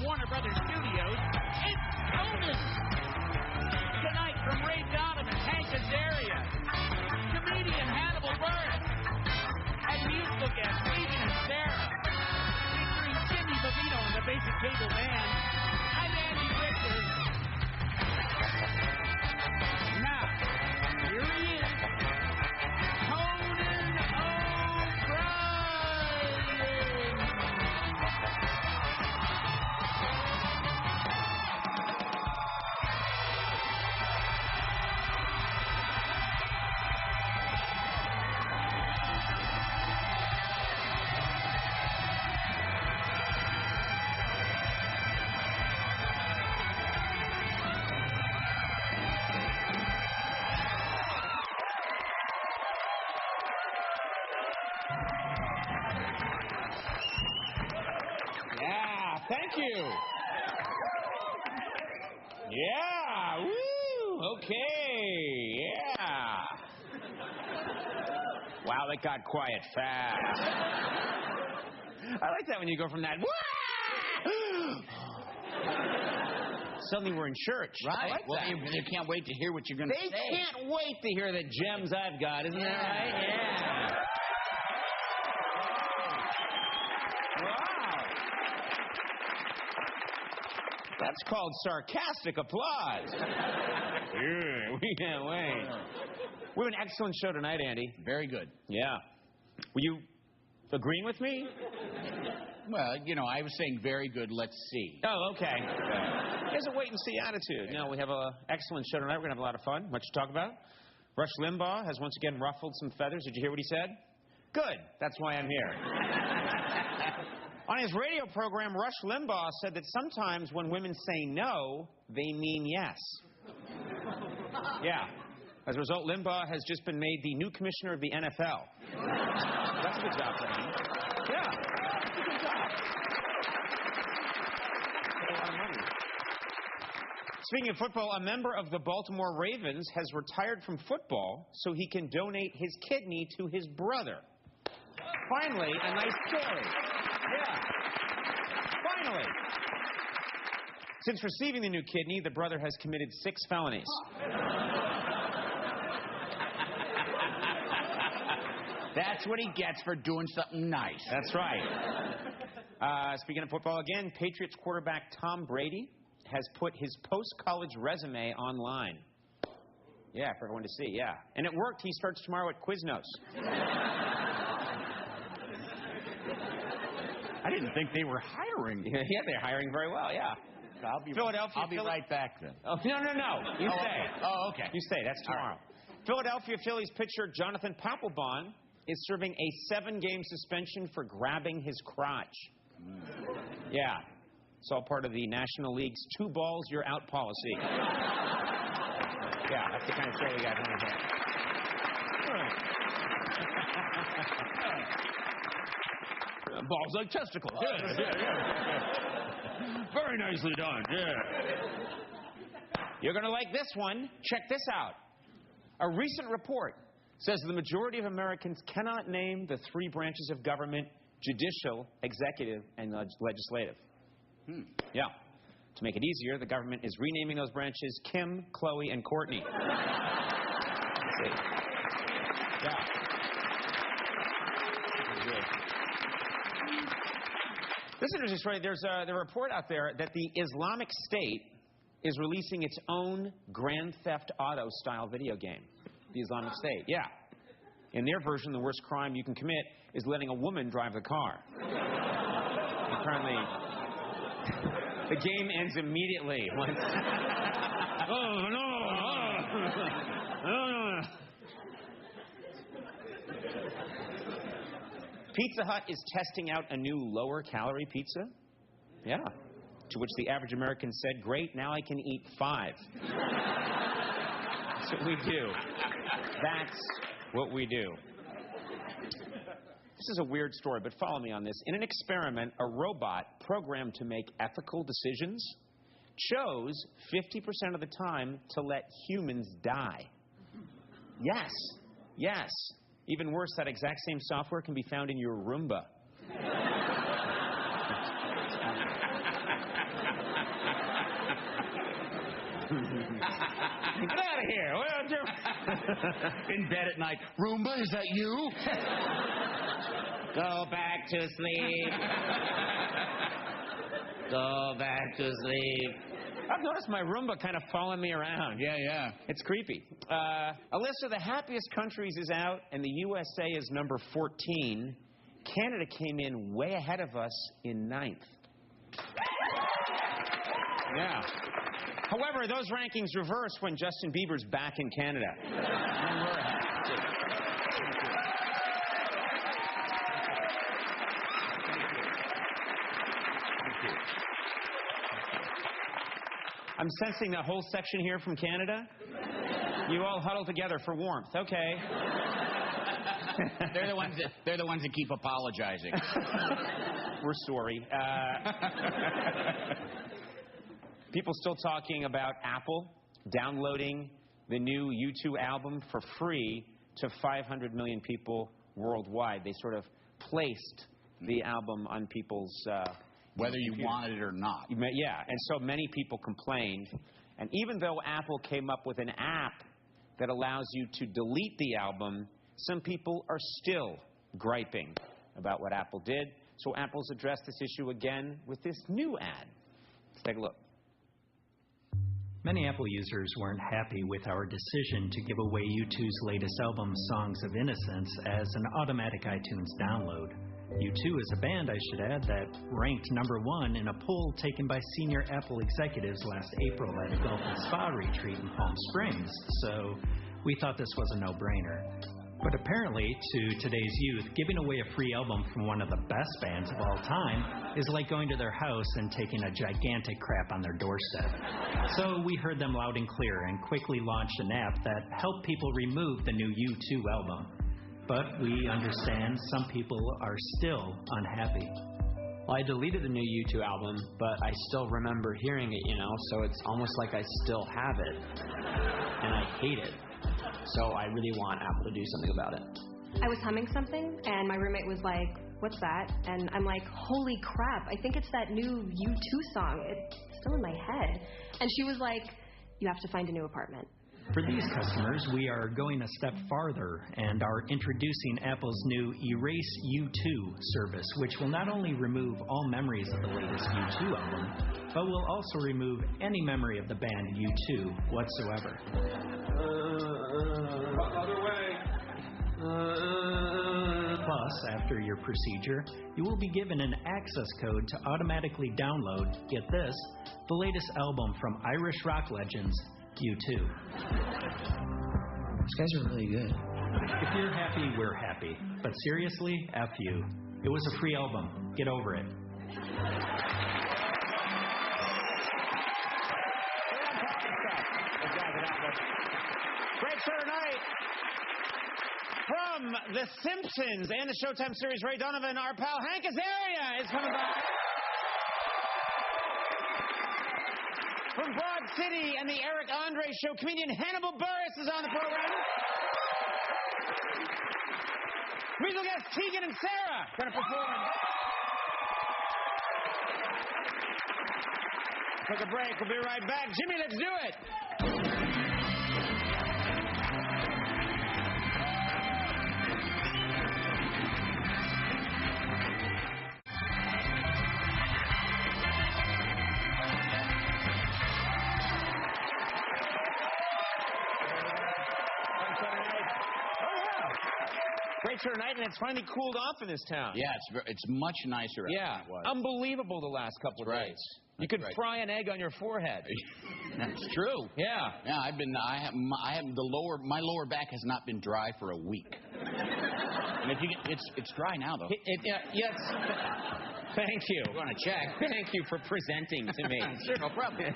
Warner Brothers Studios, it's Conan. Tonight from Ray Donovan, Hank Azaria, comedian Hannibal Buress, and musical guest Tegan and Sara, featuring Jimmy Bovino and the Basic Cable Band. I'm Andy Richter. Now, here he is, Conan O'Brien. Thank you. Yeah. Woo. Okay. Yeah. Wow, that got quiet fast. I like that when you go from that. Suddenly we're in church. Right. I like that. You can't wait to hear what you're going to say. They can't wait to hear the gems I've got. Isn't that right? Yeah. That's called sarcastic applause. Yeah, we can't wait. We have an excellent show tonight, Andy. Very good. Yeah. Were you agreeing with me? Well, you know, I was saying very good, let's see. Oh, okay. There's a wait-and-see attitude. No, we have an excellent show tonight. We're going to have a lot of fun. Much to talk about. Rush Limbaugh has once again ruffled some feathers. Did you hear what he said? Good. That's why I'm here. On his radio program, Rush Limbaugh said that sometimes when women say no, they mean yes. Yeah. As a result, Limbaugh has just been made the new commissioner of the NFL. That's a good job for him. Yeah. That's a good job. A lot of money. Speaking of football, a member of the Baltimore Ravens has retired from football so he can donate his kidney to his brother. Finally, a nice story. Yeah. Finally. Since receiving the new kidney, the brother has committed 6 felonies. That's what he gets for doing something nice. That's right. Speaking of football again, Patriots quarterback Tom Brady has put his post-college resume online. Yeah, for everyone to see, yeah. And it worked. He starts tomorrow at Quiznos. I didn't think they were hiring. Yeah, they're hiring very well, yeah. I'll be right back then. Oh, no. You stay. Oh, okay. You stay. That's tomorrow. Right. Philadelphia Phillies pitcher Jonathan Papelbon is serving a 7-game suspension for grabbing his crotch. Yeah. It's all part of the National League's 2 balls, you're out policy. Yeah, that's the kind of show we got going here. Balls like testicles. Yeah. Very nicely done. Yeah. You're going to like this one. Check this out. A recent report says the majority of Americans cannot name the 3 branches of government: judicial, executive, and legislative. Yeah. To make it easier, the government is renaming those branches Kim, Chloe, and Courtney. Let's see. Yeah. This is an interesting story. There's a report out there that the Islamic State is releasing its own Grand Theft Auto-style video game. The Islamic State, yeah. In their version, the worst crime you can commit is letting a woman drive the car. Apparently, the game ends immediately once... Oh, no! Pizza Hut is testing out a new lower-calorie pizza. Yeah. To which the average American said, great, now I can eat 5. That's what we do. That's what we do. This is a weird story, but follow me on this. In an experiment, a robot programmed to make ethical decisions chose 50% of the time to let humans die. Yes. Yes. Even worse, that exact same software can be found in your Roomba. Get out of here. In bed at night. Roomba, is that you? Go back to sleep. Go back to sleep. I've noticed my Roomba kind of following me around. Yeah. It's creepy. A list of the happiest countries is out, and the USA is number 14. Canada came in way ahead of us in 9th. Yeah. However, those rankings reverse when Justin Bieber's back in Canada. I'm sensing that whole section here from Canada. You all huddle together for warmth. Okay. They're the ones that keep apologizing. We're sorry. People still talking about Apple downloading the new U2 album for free to 500 million people worldwide. They sort of placed the album on people's whether you wanted it or not. Yeah, and so many people complained. And even though Apple came up with an app that allows you to delete the album, some people are still griping about what Apple did. So Apple's addressed this issue again with this new ad. Let's take a look. Many Apple users weren't happy with our decision to give away U2's latest album, Songs of Innocence, as an automatic iTunes download. U2 is a band, I should add, that ranked #1 in a poll taken by senior Apple executives last April at a golf and spa retreat in Palm Springs, so we thought this was a no-brainer. But apparently, to today's youth, giving away a free album from one of the best bands of all time is like going to their house and taking a gigantic crap on their doorstep. So we heard them loud and clear and quickly launched an app that helped people remove the new U2 album. But we understand some people are still unhappy. Well, I deleted the new U2 album, but I still remember hearing it, so it's almost like I still have it. And I hate it. So I really want Apple to do something about it. I was humming something, and my roommate was like, "What's that?" And I'm like, "Holy crap, I think it's that new U2 song. It's still in my head." And she was like, "You have to find a new apartment." For these customers, we are going a step farther and are introducing Apple's new Erase U2 service, which will not only remove all memories of the latest U2 album, but will also remove any memory of the band U2 whatsoever. Other way. Plus, after your procedure, you will be given an access code to automatically download, get this, the latest album from Irish rock legends, U2. These guys are really good. If you're happy, we're happy. But seriously, F you. It was a free album. Get over it. Great show tonight. From The Simpsons and the Showtime series, Ray Donovan, our pal Hank Azaria is coming back. From Broad City and the Eric Andre Show, comedian Hannibal Buress is on the program. Musical guests Tegan and Sara going to perform. Took a break. We'll be right back. Jimmy, let's do it. Great show tonight, and it's finally cooled off in this town. Yeah, it's much nicer. Yeah, than it was. Unbelievable the last couple of days. You could fry an egg on your forehead. That's true. Yeah. Yeah, my lower back has not been dry for a week. And if you get, it's dry now though. Yes. Thank you. You want to check? Thank you for presenting to me. Sure, no problem.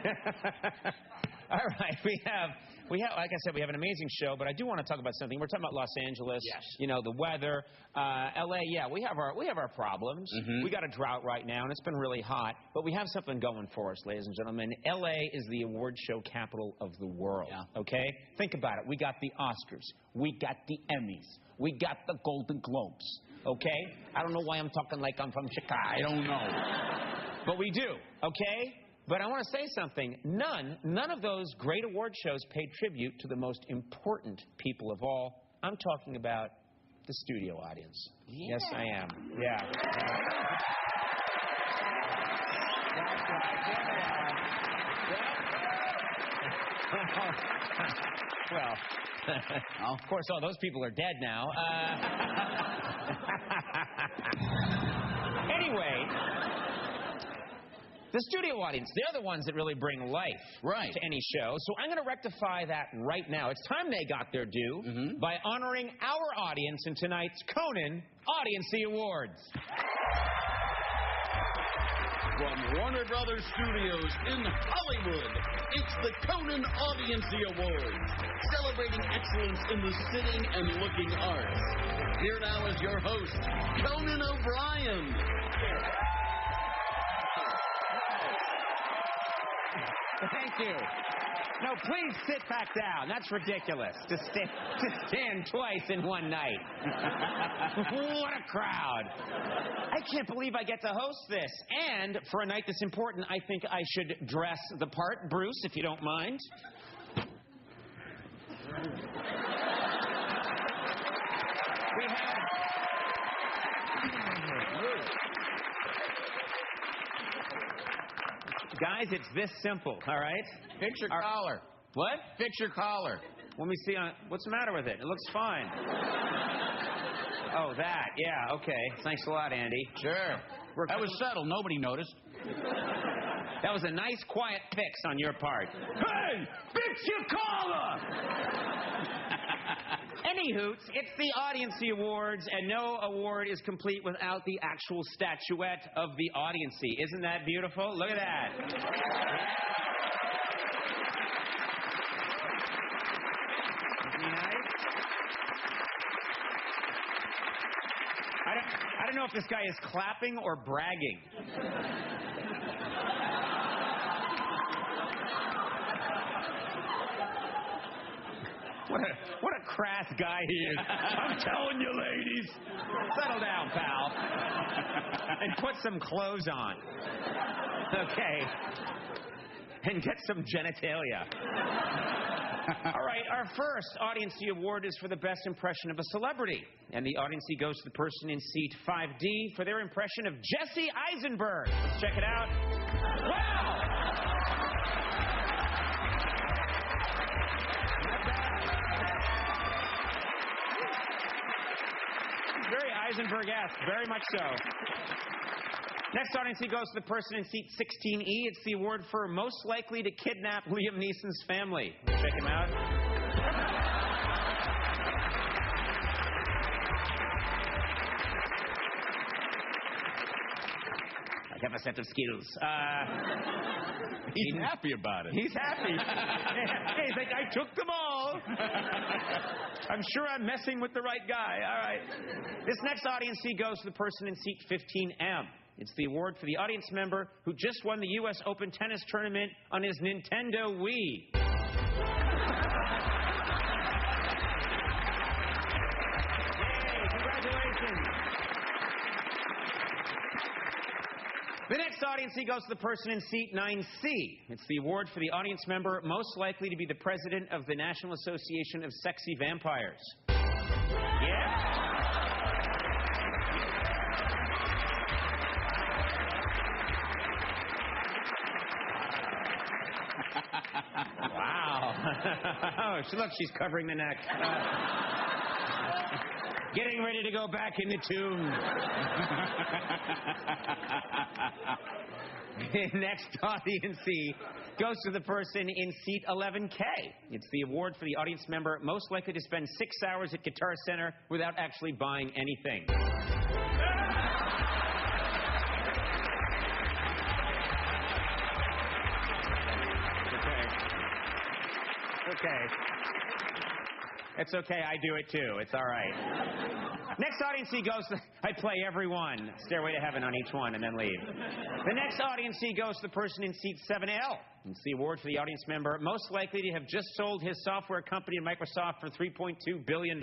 All right, we have, like I said, we have an amazing show, but I do want to talk about something. We're talking about Los Angeles. Yes. You know, the weather. L.A., yeah, we have our problems. Mm-hmm. We got a drought right now, and it's been really hot, but we have something going for us, ladies and gentlemen. L.A. is the award show capital of the world, okay? Think about it. We got the Oscars. We got the Emmys. We got the Golden Globes, okay? I don't know why I'm talking like I'm from Chicago. I don't know. But we do, okay? But I want to say something. None of those great award shows paid tribute to the most important people of all. I'm talking about the studio audience. Yeah. Yes, I am. Yeah. That's right. Well, of course, all those people are dead now. Anyway, the studio audience, they're the ones that really bring life to any show. So I'm going to rectify that right now. It's time they got their due by honoring our audience in tonight's Conan Audiency Awards. From Warner Brothers Studios in Hollywood, it's the Conan Audiency Awards, celebrating excellence in the sitting and looking arts. Here now is your host, Conan O'Brien. Thank you. No, please sit back down. That's ridiculous. To stand twice in one night. What a crowd. I can't believe I get to host this. And for a night this important, I think I should dress the part. Bruce, if you don't mind. We have... Guys, it's this simple, all right? Fix your collar. What? Fix your collar. Let me see. What's the matter with it? It looks fine. Oh, that. Yeah, okay. Thanks a lot, Andy. Sure. That was subtle. Nobody noticed. That was a nice, quiet fix on your part. Hey! Fix your collar! Anywhoots, it's the Audiency Awards, and no award is complete without the actual statuette of the audiency. Isn't that beautiful? Look at that. Isn't he nice? I don't know if this guy is clapping or bragging. What a crass guy he is. I'm telling you, ladies. Settle down, pal. And put some clothes on. Okay. And get some genitalia. All right, our first Audiency Award is for the best impression of a celebrity. And the Audiency goes to the person in seat 5D for their impression of Jesse Eisenberg. Let's check it out. Wow! Very Eisenberg-esque, very much so. Next audiency goes to the person in seat 16E. It's the award for most likely to kidnap Liam Neeson's family. Check him out. I have a set of skills. He's happy about it. He's happy. He's like, I took them all. I'm sure I'm messing with the right guy. All right. This next audiency goes to the person in seat 15M. It's the award for the audience member who just won the U.S. Open tennis tournament on his Nintendo Wii. Yay, congratulations. The next audiency goes to the person in seat 9C. It's the award for the audience member most likely to be the president of the National Association of Sexy Vampires. Yeah. Wow. Oh, look, she's covering the neck. Getting ready to go back in the tomb. Next audiency goes to the person in seat 11K. It's the award for the audience member most likely to spend 6 hours at Guitar Center without actually buying anything. Okay. It's okay, I do it too. It's all right. Next audiency goes to... I play every one. Stairway to Heaven on each one and then leave. The next audiency goes to the person in seat 7L. It's the award for the audience member most likely to have just sold his software company to Microsoft for $3.2 billion.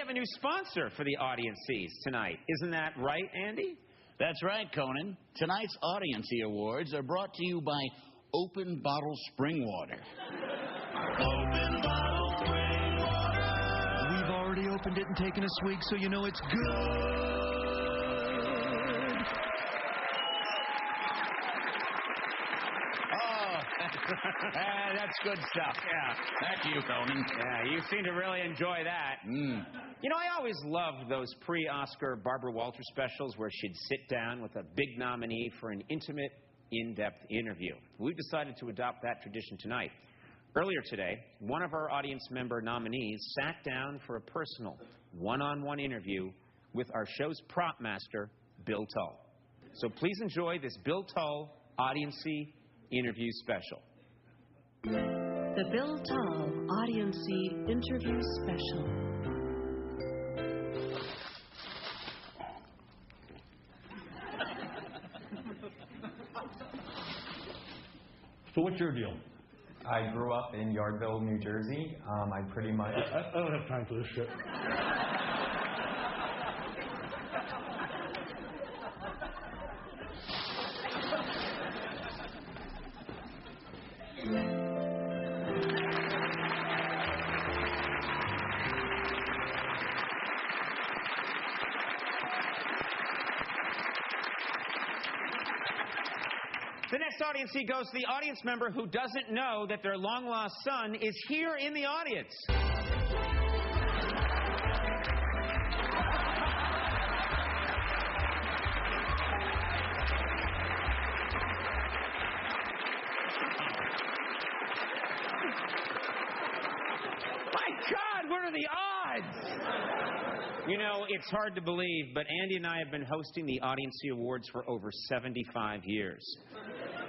have a new sponsor for the audience sees tonight. Isn't that right, Andy? That's right, Conan. Tonight's Audiency Awards are brought to you by Open Bottle Spring Water. Open Bottle Spring Water. We've already opened it and taken a swig, so you know it's good. That's good stuff. Yeah. Thank you, Conan. Yeah, you seem to really enjoy that. You know, I always loved those pre-Oscar Barbara Walters specials where she'd sit down with a big nominee for an intimate, in-depth interview. We've decided to adopt that tradition tonight. Earlier today, one of our audience member nominees sat down for a personal, one-on-one interview with our show's prop master, Bill Tull. So please enjoy this Bill Tull Audiency Interview Special. The Bill Tull Audiency Interview Special. So what's your deal? I grew up in Yardville, New Jersey. I pretty much... I don't have time for this shit. The next audience seat goes to the audience member who doesn't know that their long-lost son is here in the audience. My God, what are the odds? You know, it's hard to believe, but Andy and I have been hosting the Audiency Awards for over 75 years.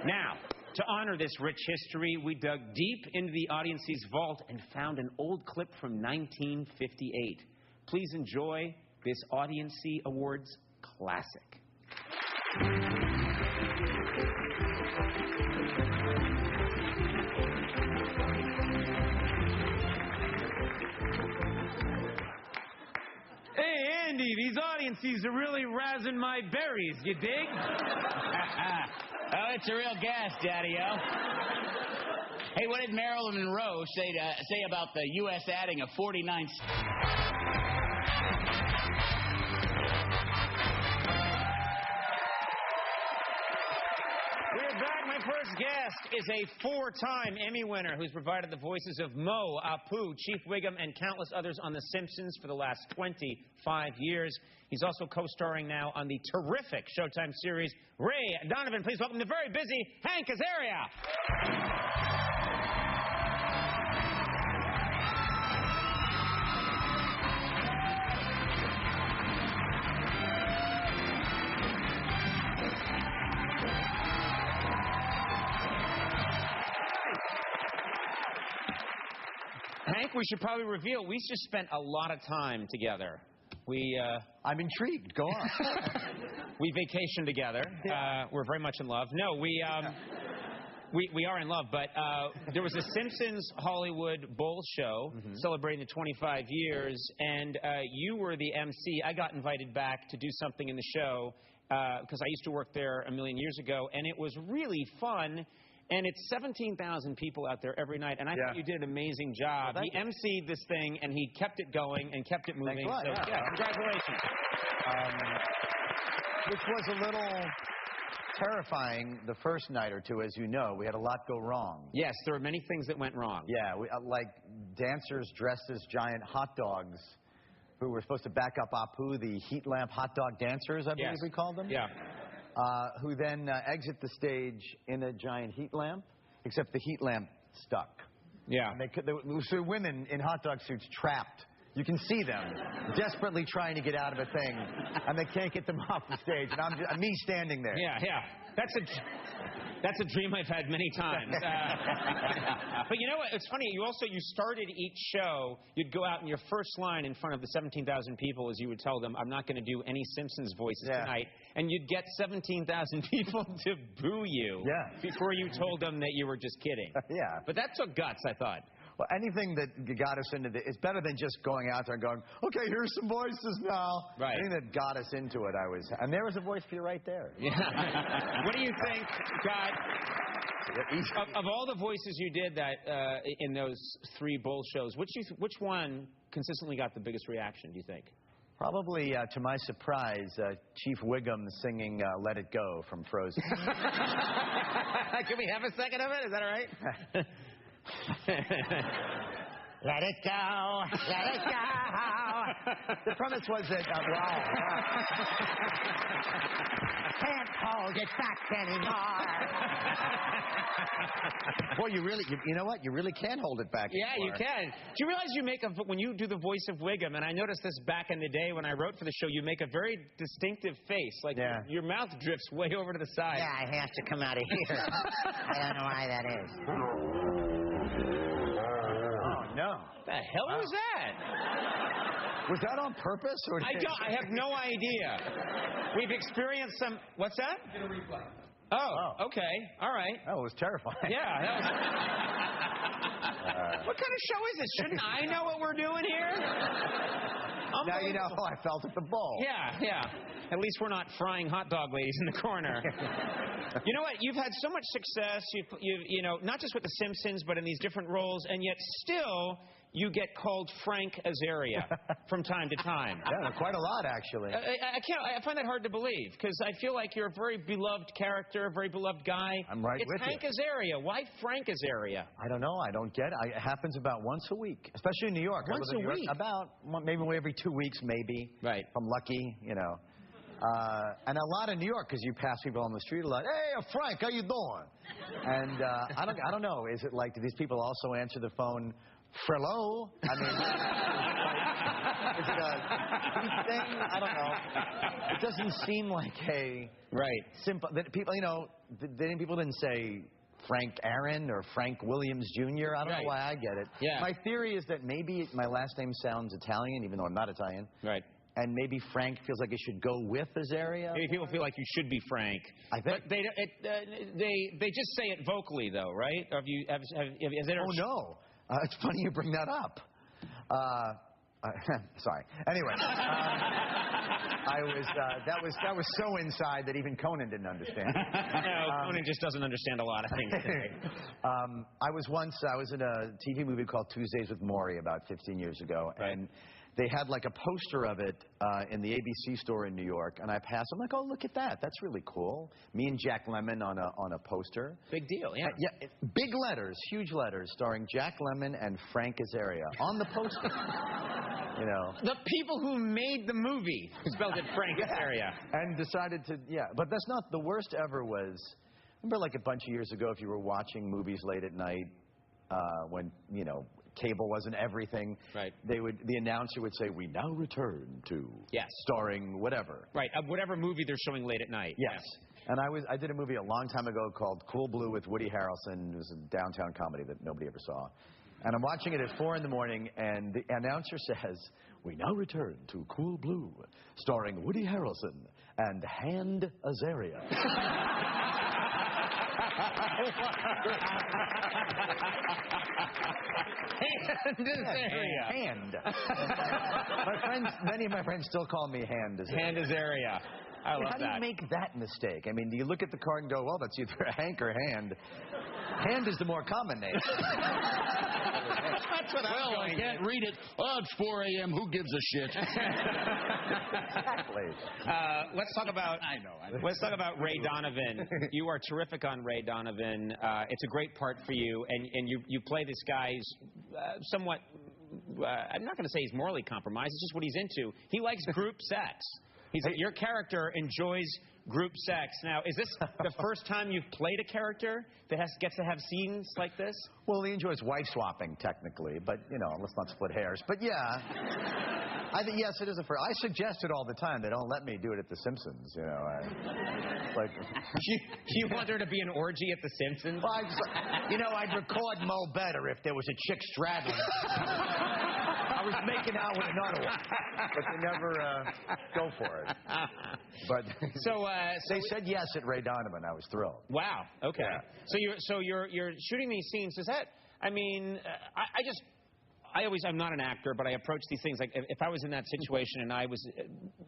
Now, to honor this rich history, we dug deep into the Audiency's vault and found an old clip from 1958. Please enjoy this Audiency Awards classic. Hey, Andy, these audiences are really razzing my berries, you dig? Oh, it's a real gas, Daddy-O. Hey, what did Marilyn Monroe say about the U.S. adding a 49th... We're back. My first guest is a 4-time Emmy winner who's provided the voices of Moe, Apu, Chief Wiggum, and countless others on The Simpsons for the last 25 years. He's also co-starring now on the terrific Showtime series Ray Donovan. Please welcome the very busy Hank Azaria. Hank, we should probably reveal, we just spent a lot of time together. I'm intrigued. Go on. We vacationed together. Yeah. We're very much in love. No, we are in love, but there was a Simpsons Hollywood Bowl show celebrating the 25 years, and you were the MC. I got invited back to do something in the show because I used to work there a million years ago, and it was really fun. And it's 17,000 people out there every night, and I thought you did an amazing job. Well, he emceed this thing, and he kept it going and kept it moving. Thanks a lot. So, congratulations. Which was a little terrifying the first night or two, as you know. We had a lot go wrong. Yes, there were many things that went wrong. Yeah, like dancers dressed as giant hot dogs who were supposed to back up Apu, the heat lamp hot dog dancers, I believe we called them. Yeah. Who then exit the stage in a giant heat lamp, except the heat lamp stuck. Yeah. And so women in hot dog suits trapped. You can see them desperately trying to get out of a thing, and they can't get them off the stage. And I'm me standing there. Yeah, yeah. That's a dream I've had many times. But you know what? It's funny. You started each show. You'd go out and your first line in front of the 17,000 people is you would tell them, "I'm not going to do any Simpsons voices tonight," and you'd get 17,000 people to boo you before you told them that you were just kidding. Yeah. But that took guts, I thought. Well, anything that got us into it's better than just going out there and going, okay, here's some voices now. Right. Anything that got us into it, and there was a voice for you right there. Yeah. What do you think got... Of all the voices you did that in those 3 bull shows, which one consistently got the biggest reaction, do you think? Probably, to my surprise, Chief Wiggum singing Let It Go from Frozen. Can we have a second of it? Is that all right? Let it go, let it go. The premise was that, wow. Can't hold it back anymore. Boy, you know what? You really can hold it back anymore. Yeah, you can. Do you realize when you do the voice of Wiggum, and I noticed this back in the day when I wrote for the show, you make a very distinctive face. Like your mouth drifts way over to the side. Yeah, I have to come out of here. I don't know why that is. Oh, no. What the hell was that? Was that on purpose? Or I have no idea. We've experienced some... What's that? Get a replay. Oh, okay. All right. Oh, it was terrifying. Yeah, that was... What kind of show is this? Shouldn't I know what we're doing here? Now you know how I felt at the bowl. Yeah. At least we're not frying hot dog ladies in the corner. You know what? You've had so much success, you know, not just with The Simpsons, but in these different roles, and yet still you get called Frank Azaria from time to time. Yeah, quite a lot, actually. I find that hard to believe, because I feel like you're a very beloved character, a very beloved guy. I'm right with you. It's Hank Azaria. Why Frank Azaria? I don't know. I don't get it. It happens about once a week, especially in New York. Once a week? About maybe every 2 weeks, maybe. Right. If I'm lucky, you know. And a lot in New York, because you pass people on the street a lot. Hey, Frank, how you doing? And I don't know. Is it like, do these people also answer the phone? Hello? I mean, is it a thing? I don't know. It doesn't seem like a simple. That people, you know, people didn't say Frank Aaron or Frank Williams Jr. I don't know why I get it. Yeah. My theory is that maybe my last name sounds Italian, even though I'm not Italian. Right. And maybe Frank feels like it should go with Azaria. Maybe people feel like you should be Frank. I think. But they just say it vocally, though, right? Have you ever... Oh, no. It's funny you bring that up. Sorry. Anyway, that was so inside that even Conan didn't understand. No, Conan just doesn't understand a lot of things today. I was in a TV movie called Tuesdays with Maury about 15 years ago, and they had like a poster of it in the ABC store in New York, and I passed. I'm like, oh, look at that. That's really cool. Me and Jack Lemmon on a poster. Big deal, yeah. Yeah, big letters, huge letters, starring Jack Lemmon and Frank Azaria on the poster. You know. The people who made the movie spelled it Frank Azaria. And decided to, but that's not the worst ever was, remember like a bunch of years ago if you were watching movies late at night when, you know, cable wasn't everything. Right. The announcer would say, "We now return to starring whatever." Right. Whatever movie they're showing late at night. Yes. And I did a movie a long time ago called Cool Blue with Woody Harrelson. It was a downtown comedy that nobody ever saw. And I'm watching it at 4 in the morning, and the announcer says, "We now return to Cool Blue, starring Woody Harrelson and Hand Azaria." Hand. Many of my friends still call me Hand Azaria. Hand Azaria. I love that. How do you make that mistake? I mean, do you look at the card and go, well, that's either Hank or Hand. Hand is the more common name. That's what I can't read it. Oh, it's 4 a.m. Who gives a shit? Exactly. Let's talk about. Let's talk about Ray Donovan. You are terrific on Ray Donovan. It's a great part for you, and you play this guy's somewhat. I'm not going to say he's morally compromised. It's just what he's into. He likes group sex. Your character enjoys group sex. Now, is this the first time you've played a character that gets to have scenes like this? Well, he enjoys wife swapping, technically, but, you know, let's not split hairs. But, yeah. I think, yes, it is a first. I suggest it all the time. They don't let me do it at The Simpsons, you know. Like, you want there to be an orgy at The Simpsons? Well, I'd record Mo better if there was a chick straddling. I was making out with another one, but they never go for it. But so they said yes at Ray Donovan. I was thrilled. Wow. Okay. Yeah. So you're shooting these scenes. Is that? I mean, I'm not an actor, but I approach these things like if I was in that situation and I was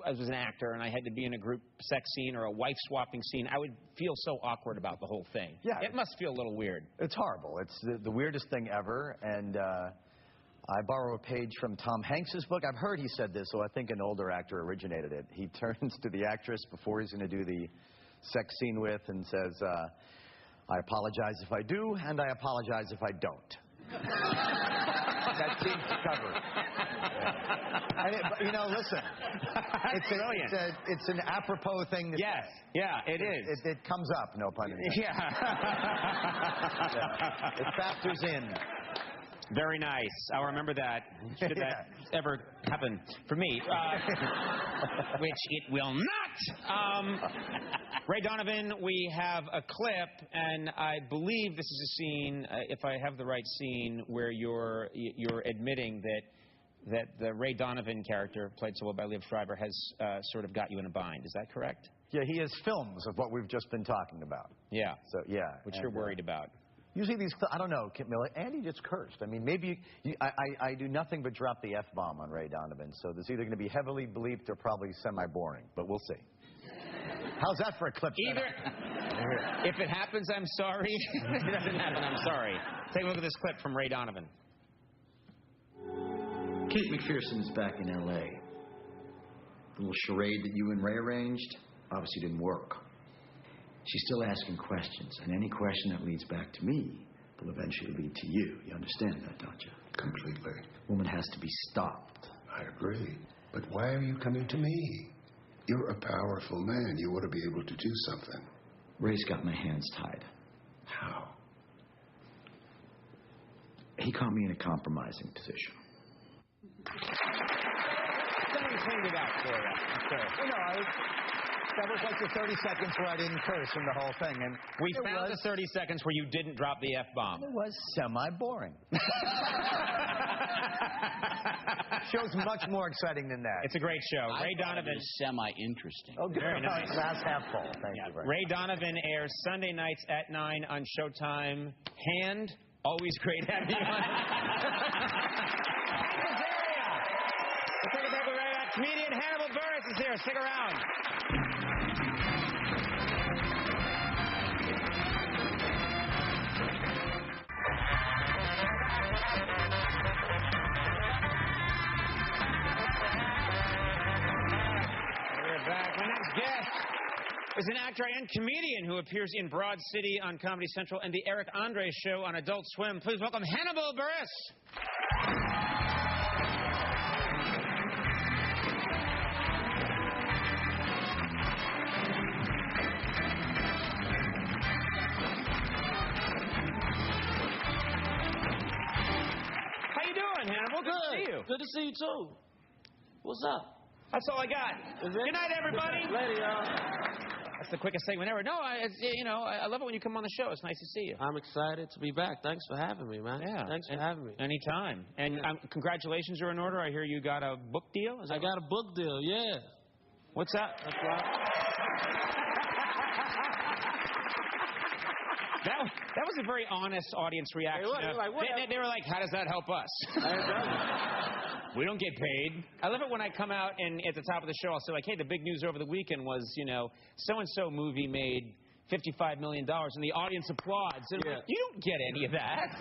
an actor and I had to be in a group sex scene or a wife swapping scene, I would feel so awkward about the whole thing. Yeah. It must feel a little weird. It's horrible. It's the weirdest thing ever, and I borrow a page from Tom Hanks's book. I've heard he said this, so I think an older actor originated it. He turns to the actress before he's going to do the sex scene with and says, I apologize if I do, and I apologize if I don't. That seems to cover it. Yeah. Listen, it's brilliant. It's an apropos thing to say. Yeah, it is. It comes up, no pun intended. Yeah. It factors in. Very nice. I'll remember that. Should that ever happen for me, which it will not. Ray Donovan, we have a clip, and I believe this is a scene, if I have the right scene, where you're admitting that the Ray Donovan character, played so well by Liev Schreiber, has sort of got you in a bind. Is that correct? Yeah, he has films of what we've just been talking about. Yeah. So yeah. Which you're worried about. Usually these, I don't know, Andy just cursed. I mean, maybe I do nothing but drop the F-bomb on Ray Donovan, so there's either going to be heavily bleeped or probably semi-boring, but we'll see. How's that for a clip? Either. If it happens, I'm sorry. If it doesn't happen, I'm sorry. Take a look at this clip from Ray Donovan. Kate McPherson is back in L.A. The little charade that you and Ray arranged obviously didn't work. She's still asking questions, and any question that leads back to me will eventually lead to you. You understand that, don't you? Completely. Woman has to be stopped. I agree. But why are you coming to me? You're a powerful man. You ought to be able to do something. Ray's got my hands tied. How? He caught me in a compromising position. Let me clean it out for you. Sure. That was like the 30 seconds where I didn't curse in the whole thing. And we found the 30 seconds where you didn't drop the F-bomb. It was semi-boring. Show's much more exciting than that. It's a great show. Ray Donovan is semi-interesting. Oh, very nice. Glass half full. Thank you very much. Ray Donovan airs Sunday nights at 9 on Showtime. Hand, always great having you on. Azaria! We'll take a break. We'll be right back. Comedian Hannibal Buress is here. Stick around. Is an actor and comedian who appears in Broad City on Comedy Central and the Eric Andre Show on Adult Swim. Please welcome Hannibal Buress. How you doing, Hannibal? Good to see you. Good to see you, too. What's up? That's all I got. Good night, everybody. Later, y'all. That's the quickest segment ever. No, I love it when you come on the show. It's nice to see you. I'm excited to be back. Thanks for having me, man. Yeah. Thanks for having me. Anytime. And congratulations are in order. I hear you got a book deal. I got a book deal, yeah. What's that? That's right. That was a very honest audience reaction. They were like, how does that help us? We don't get paid. I love it when I come out and at the top of the show I'll say like, hey, the big news over the weekend was, so-and-so movie made $55 million and the audience applauds. And like, you don't get any of that.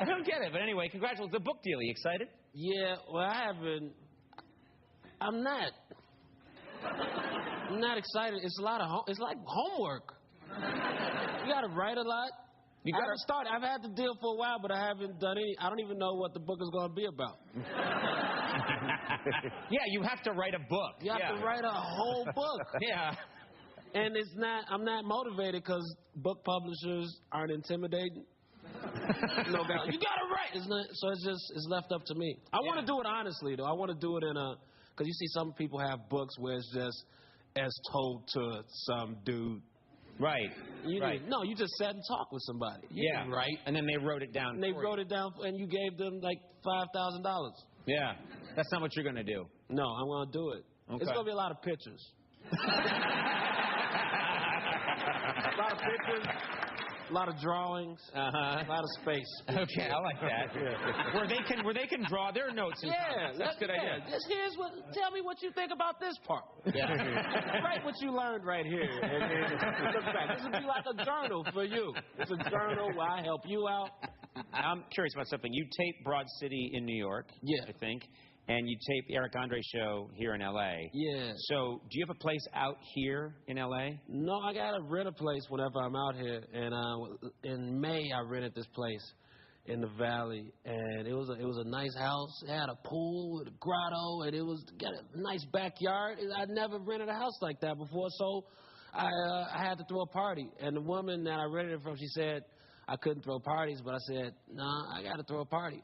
I don't get it. But anyway, congratulations. The book deal. Are you excited? Yeah, well, I haven't. I'm not excited. It's a lot of it's like homework. You got to write a lot. You got to start. I've had the deal for a while, but I haven't done any. I don't even know what the book is going to be about. Yeah, you have to write a book. You have to write a whole book. Yeah. And I'm not motivated because book publishers aren't intimidating. No doubt. You got it right. So it's left up to me. I want to do it honestly, though. I want to do it in a, because you see some people have books where it's just as told to some dude. Right. No, you just sat and talked with somebody. Yeah. Right. And then they wrote it down. And they wrote it down, and you gave them like $5,000. Yeah. That's not what you're going to do. No, I'm going to do it. Okay. It's going to be a lot of pictures. A lot of pictures. A lot of drawings, a lot of space. Okay, I like that. Where they can draw their notes and comments. That's a good idea. Tell me what you think about this part. Yeah. Write what you learned right here. And then look back. This would be like a journal for you. It's a journal where I help you out. I'm curious about something. You tape Broad City in New York, I think. And you tape the Eric Andre show here in L.A. Yeah. So, do you have a place out here in L.A.? No, I got to rent a place whenever I'm out here. And in May, I rented this place in the Valley, and it was a nice house. It had a pool with a grotto, and it got a nice backyard. I'd never rented a house like that before, so I had to throw a party. And the woman that I rented it from, she said I couldn't throw parties, but I said, nah, I got to throw a party.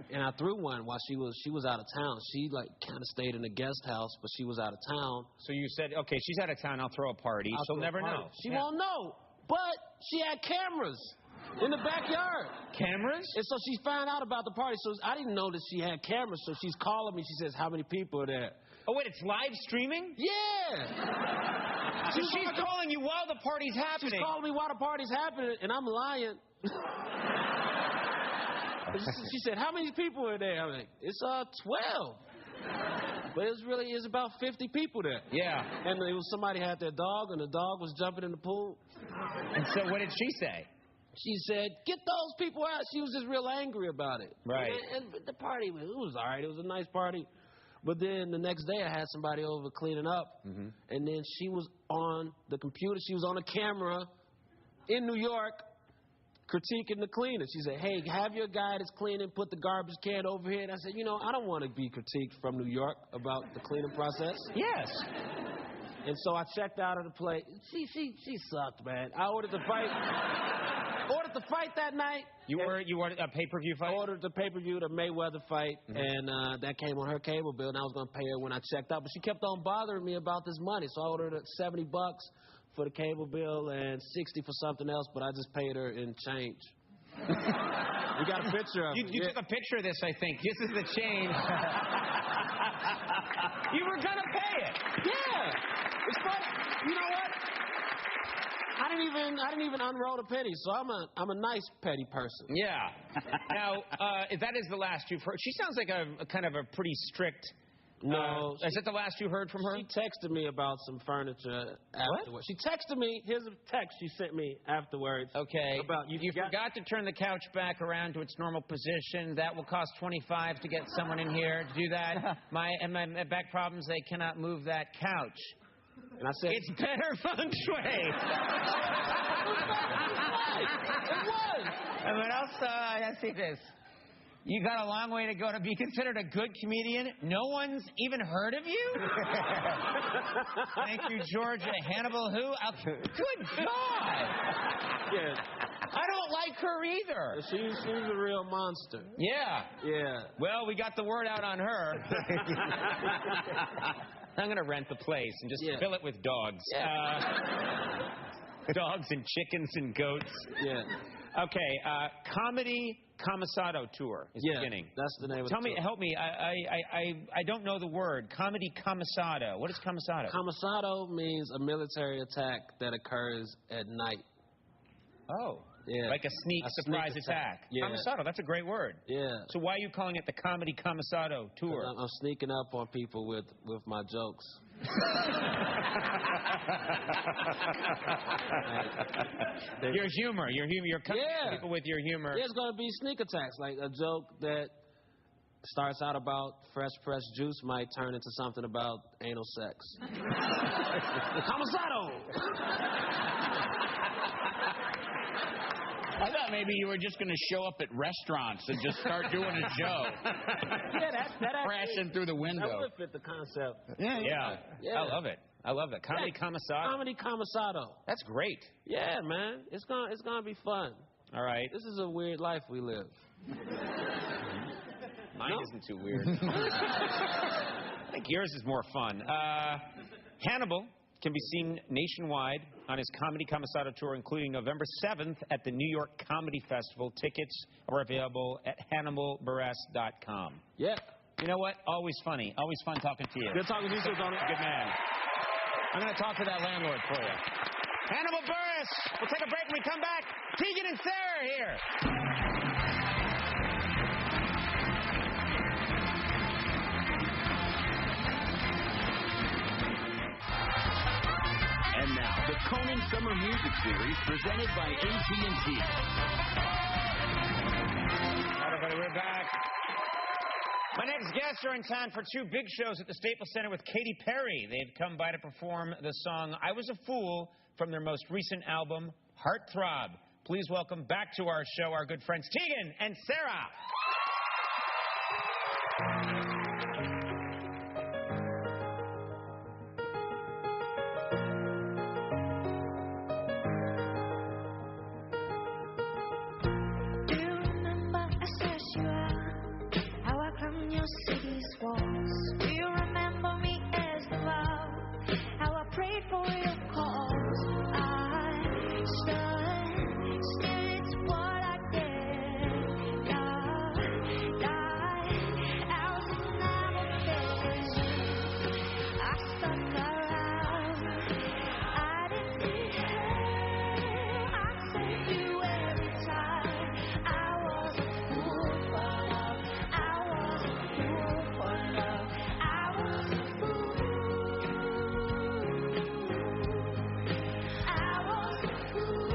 And I threw one while she was out of town. She kind of stayed in the guest house, but she was out of town. So you said, okay, she's out of town. I'll throw a party. She'll never know. She won't know. But she had cameras in the backyard. Cameras? And so she found out about the party. So I didn't know that she had cameras. So she's calling me. She says, "How many people are there?" Oh wait, it's live streaming? Yeah. So she's calling you while the party's happening. She's calling me while the party's happening, and I'm lying. She said, "How many people are there?" I'm like, "It's 12." But it's about 50 people there. Yeah. And it was somebody had their dog, and the dog was jumping in the pool. And so what did she say? She said, "Get those people out." She was just real angry about it. Right. And the party, it was all right. It was a nice party. But then the next day I had somebody over cleaning up. Mm-hmm. And then she was on the computer. She was on a camera in New York critiquing the cleaner. She said, "Hey, have your guy that's cleaning put the garbage can over here." And I said, I don't want to be critiqued from New York about the cleaning process. Yes. And so I checked out of the play. She sucked, man. I ordered the fight. Ordered the fight that night. You ordered a pay-per-view fight? I ordered the pay-per-view, the Mayweather fight, and that came on her cable bill, and I was going to pay her when I checked out. But she kept on bothering me about this money, so I ordered $70 for the cable bill and $60 for something else, but I just paid her in change. We got a picture of it. You took a picture of this, I think. This is the change. You were going to pay it. Yeah. It's funny. You know what? I didn't even unroll a penny, so I'm a nice petty person. Yeah. Now, that is the last you've heard. She sounds like a kind of a pretty strict. No. Is that the last you heard from her? She texted me about some furniture afterwards. What? She texted me. Here's a text she sent me afterwards. Okay. About you forgot to turn the couch back around to its normal position. That will cost $25 to get someone in here to do that. My back problems, they cannot move that couch. And I said, "It's better feng shui." It was. And what else? Let's see this. You got a long way to go to be considered a good comedian. No one's even heard of you? Thank you, Georgia. Hannibal who? Good God! Yeah. I don't like her either. She's a real monster. Yeah. Yeah. Well, we got the word out on her. I'm going to rent the place and just fill it with dogs. Yeah. Dogs and chickens and goats. Yeah. Okay, Comedy Camisado Tour is beginning. That's the name of the tour. Help me. I don't know the word. Comedy Camisado. What is Camisado? Camisado means a military attack that occurs at night. Oh. Yeah. Like a surprise attack. Yeah. Camisado, that's a great word. Yeah. So why are you calling it the Comedy Camisado Tour? I'm sneaking up on people with my jokes. Your humor. You're coming at people with your humor. Yeah, it's going to be sneak attacks. Like a joke that starts out about fresh pressed juice might turn into something about anal sex. Camisado! I thought maybe you were just going to show up at restaurants and just start doing a joke. Yeah, that crashing through the window. That would fit the concept. Yeah. I love it. I love it. Comedy Camisado. Comedy Camisado. That's great. Yeah, man. It's gonna be fun. All right. This is a weird life we live. Mine isn't too weird. I think yours is more fun. Hannibal can be seen nationwide on his Comedy Commissado tour, including November 7th at the New York Comedy Festival. Tickets are available at hannibalburess.com. Yeah. You know what? Always funny. Always fun talking to you. Good talking to you, Tony. Good man. I'm going to talk to that landlord for you. Hannibal Buress. We'll take a break when we come back. Tegan and Sara are here. And now, the Conan Summer Music Series presented by AT&T. Everybody, we're back. My next guests are in town for two big shows at the Staples Center with Katy Perry. They've come by to perform the song I Was a Fool from their most recent album, Heartthrob. Please welcome back to our show our good friends Tegan and Sara. City's walls. Do you remember me as the love? How I prayed for your cause. I stood still, it's what I did. Love, died, ours is never finished. I stuck around, I didn't need help. I saved you every time. I was a fool for love. I was a fool for love. I was a fool. I was a fool.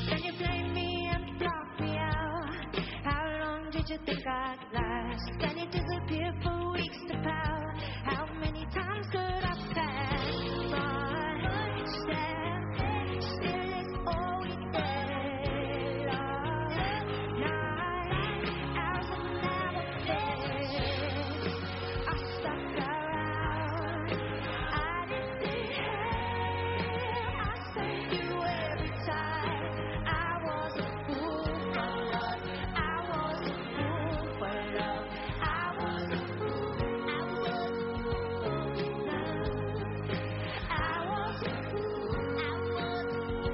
Can you blame me and block me out? How long did you think I'd last? Can you disappear for weeks to power? How many times could I pass? But still is all we did. Love, night, ours will never finish. I stuck around, I didn't need help. I saved you every time. I was a fool for love. I was a fool for love. I was a fool. I was a fool. I was a fool. I was a fool.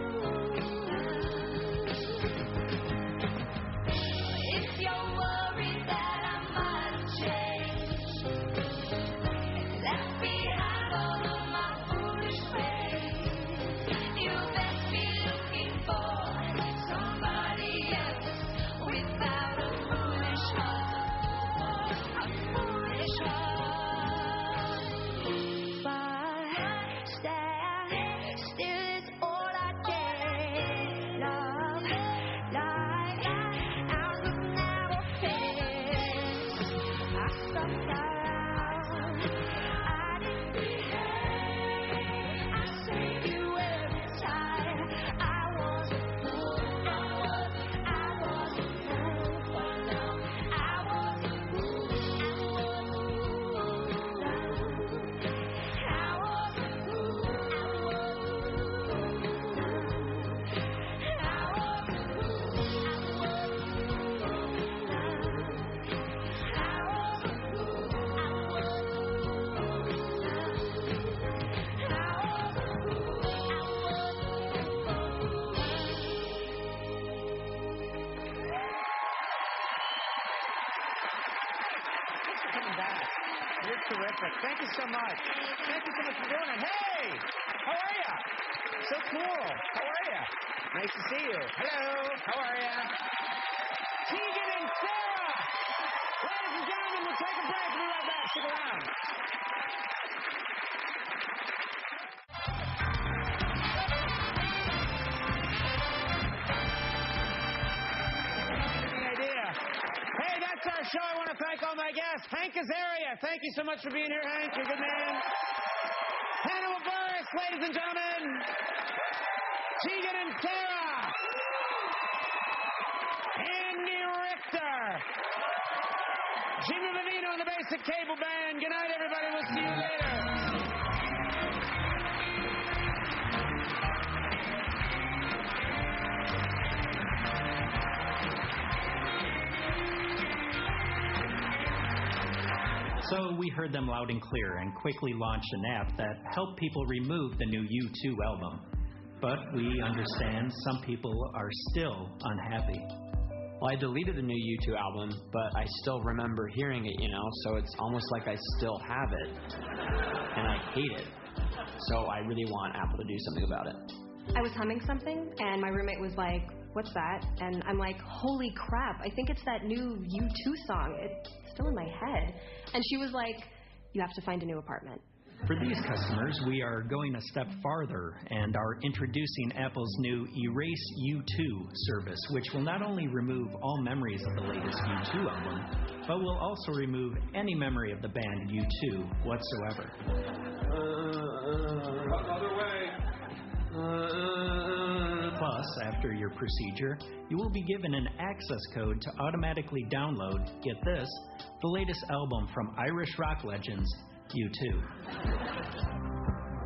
If you're worried that I might have changed, left behind all of my foolish ways, you best be looking for somebody else without a foolish heart, a foolish heart. But still is all I get. Love, life, ours was never finished. I stuck around, I didn't need help. I saved you every time. I was a fool for love. I was a fool for love. I was a fool. I was a fool. Coming back. You're terrific. Thank you so much. Thank you so much for doing it. Hey! How are you? So cool. How are you? Nice to see you. Hello. How are you? Tegan and Sara! Ladies and gentlemen, we'll take a break. We'll be right back. Stick around. Any idea? Hey, that's our show. I want to thank all my guests. Hank Azaria, thank you so much for being here, Hank. You're a good man. Hannibal Buress, ladies and gentlemen. Tegan and Sara. Andy Richter. Jimmy Vivino and the Basic Cable Band. Good night, everybody. We'll see you later. So we heard them loud and clear and quickly launched an app that helped people remove the new U2 album. But we understand some people are still unhappy. Well, I deleted the new U2 album, but I still remember hearing it, so it's almost like I still have it. And I hate it. So I really want Apple to do something about it. I was humming something, and my roommate was like, what's that? And I'm like, holy crap, I think it's that new U2 song. It's still in my head. And she was like, you have to find a new apartment. For these customers, we are going a step farther and are introducing Apple's new Erase U2 service, which will not only remove all memories of the latest U2 album, but will also remove any memory of the band U2 whatsoever. Other way. Plus, after your procedure, you will be given an access code to automatically download, get this, the latest album from Irish rock legends, U2.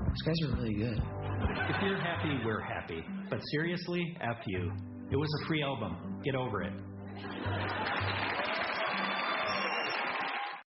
These guys are really good. If you're happy, we're happy. But seriously, F you. It was a free album. Get over it.